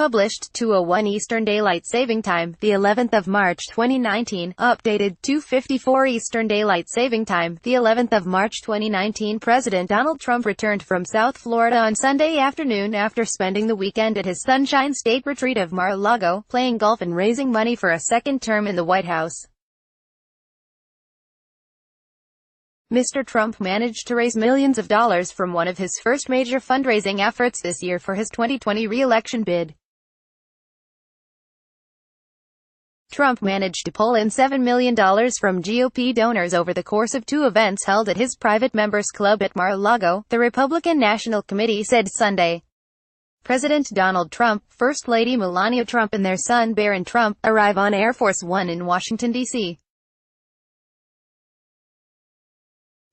published 2:01 Eastern Daylight Saving Time, the 11th of March 2019, updated 2:54 Eastern Daylight Saving Time, the 11th of March 2019. President Donald Trump returned from South Florida on Sunday afternoon after spending the weekend at his Sunshine State retreat of Mar-a-Lago, playing golf and raising money for a second term in the White House. Mr. Trump managed to raise millions of dollars from one of his first major fundraising efforts this year for his 2020 re-election bid. Trump managed to pull in $7 million from GOP donors over the course of two events held at his private members club at Mar-a-Lago, the Republican National Committee said Sunday. President Donald Trump, First Lady Melania Trump and their son Barron Trump arrive on Air Force One in Washington, D.C.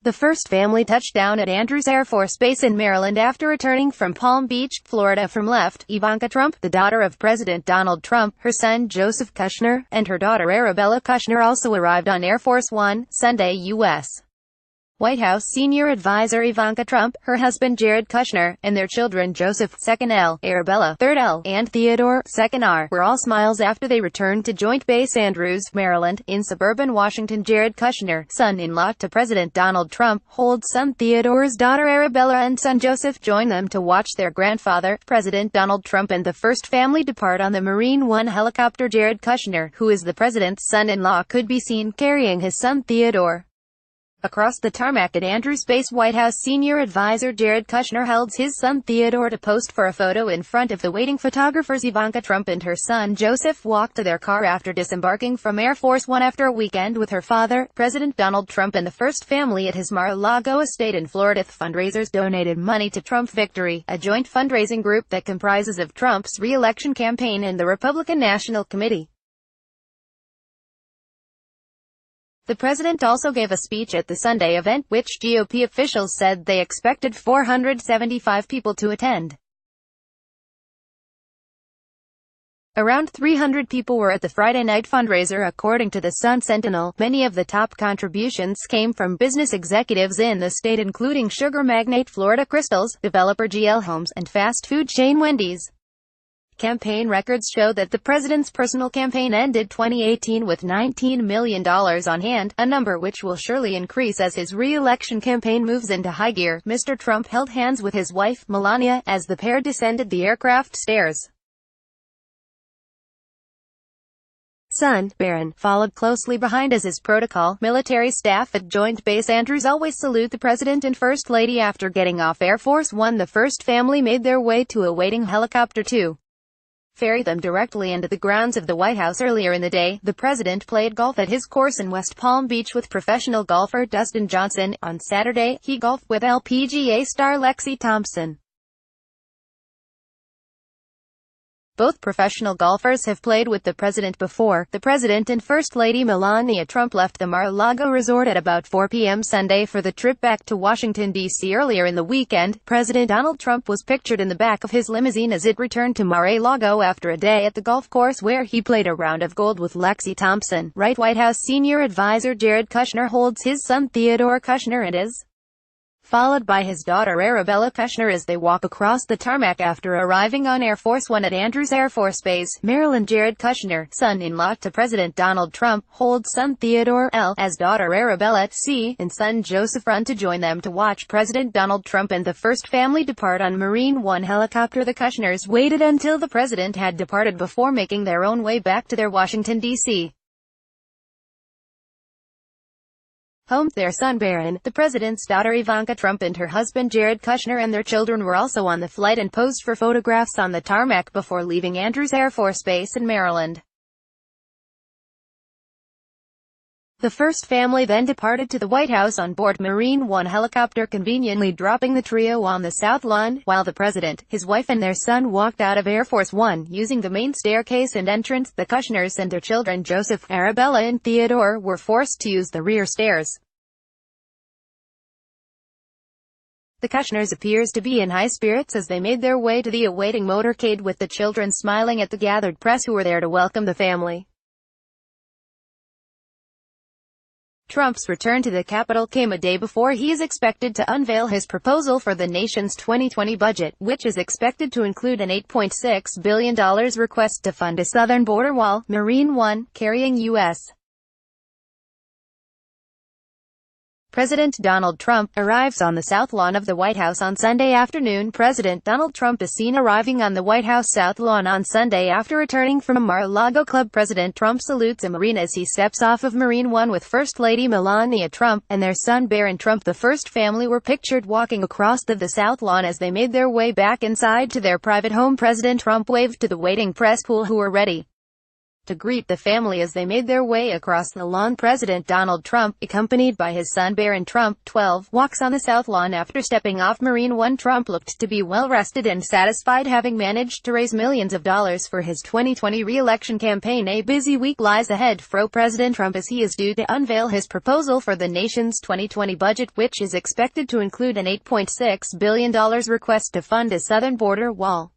The first family touched down at Andrews Air Force Base in Maryland after returning from Palm Beach, Florida. From left, Ivanka Trump, the daughter of President Donald Trump, her son Joseph Kushner, and her daughter Arabella Kushner also arrived on Air Force One, Sunday. U.S. White House senior advisor Ivanka Trump, her husband Jared Kushner, and their children Joseph (2nd L), Arabella (3rd L), and Theodore (2nd R) were all smiles after they returned to Joint Base Andrews, Maryland, in suburban Washington. Jared Kushner, son-in-law to President Donald Trump, holds son Theodore's daughter Arabella and son Joseph joined them to watch their grandfather, President Donald Trump, and the first family depart on the Marine One helicopter. Jared Kushner, who is the president's son-in-law, could be seen carrying his son Theodore across the tarmac at Andrews Base. White House senior advisor Jared Kushner held his son Theodore to pose for a photo in front of the waiting photographers. Ivanka Trump and her son Joseph walked to their car after disembarking from Air Force One after a weekend with her father, President Donald Trump, and the first family at his Mar-a-Lago estate in Florida. Fundraisers donated money to Trump Victory, a joint fundraising group that comprises of Trump's re-election campaign and the Republican National Committee. The president also gave a speech at the Sunday event, which GOP officials said they expected 475 people to attend. Around 300 people were at the Friday night fundraiser, according to the Sun-Sentinel. Many of the top contributions came from business executives in the state, including sugar magnate Florida Crystals, developer GL Homes, and fast food chain Wendy's. Campaign records show that the president's personal campaign ended 2018 with $19 million on hand, a number which will surely increase as his re-election campaign moves into high gear. Mr. Trump held hands with his wife, Melania, as the pair descended the aircraft stairs. Son, Barron, followed closely behind as is protocol. Military staff at Joint Base Andrews always salute the President and First Lady after getting off Air Force One. The first family made their way to a waiting helicopter to ferry them directly into the grounds of the White House. Earlier in the day, the president played golf at his course in West Palm Beach with professional golfer Dustin Johnson. On Saturday, he golfed with LPGA star Lexi Thompson. Both professional golfers have played with the president before. The president and First Lady Melania Trump left the Mar-a-Lago resort at about 4 p.m. Sunday for the trip back to Washington, D.C. Earlier in the weekend, President Donald Trump was pictured in the back of his limousine as it returned to Mar-a-Lago after a day at the golf course where he played a round of golf with Lexi Thompson. White House senior advisor Jared Kushner holds his son Theodore Kushner and is followed by his daughter Arabella Kushner as they walk across the tarmac after arriving on Air Force One at Andrews Air Force Base, Maryland. Jared Kushner, son-in-law to President Donald Trump, holds son Theodore L. as daughter Arabella C. and son Joseph run to join them to watch President Donald Trump and the first family depart on Marine One helicopter. The Kushners waited until the president had departed before making their own way back to their Washington, D.C. home. Their son Barron, the president's daughter Ivanka Trump, and her husband Jared Kushner and their children were also on the flight and posed for photographs on the tarmac before leaving Andrews Air Force Base in Maryland. The first family then departed to the White House on board Marine One helicopter, conveniently dropping the trio on the South Lawn, while the president, his wife and their son walked out of Air Force One using the main staircase and entrance. The Kushners and their children Joseph, Arabella and Theodore were forced to use the rear stairs. The Kushners appears to be in high spirits as they made their way to the awaiting motorcade, with the children smiling at the gathered press who were there to welcome the family. Trump's return to the Capitol came a day before he is expected to unveil his proposal for the nation's 2020 budget, which is expected to include an $8.6 billion request to fund a southern border wall, Marine One, carrying U.S. President Donald Trump arrives on the South Lawn of the White House on Sunday afternoon. President Donald Trump is seen arriving on the White House South Lawn on Sunday after returning from a Mar-a-Lago club. President Trump salutes a Marine as he steps off of Marine One with First Lady Melania Trump and their son Barron Trump. The first family were pictured walking across the South Lawn as they made their way back inside to their private home. President Trump waved to the waiting press pool who were ready to greet the family as they made their way across the lawn. President Donald Trump, accompanied by his son Barron Trump, 12, walks on the South Lawn after stepping off Marine One. Trump looked to be well-rested and satisfied, having managed to raise millions of dollars for his 2020 re-election campaign. A busy week lies ahead for President Trump as he is due to unveil his proposal for the nation's 2020 budget, which is expected to include an $8.6 billion request to fund a southern border wall.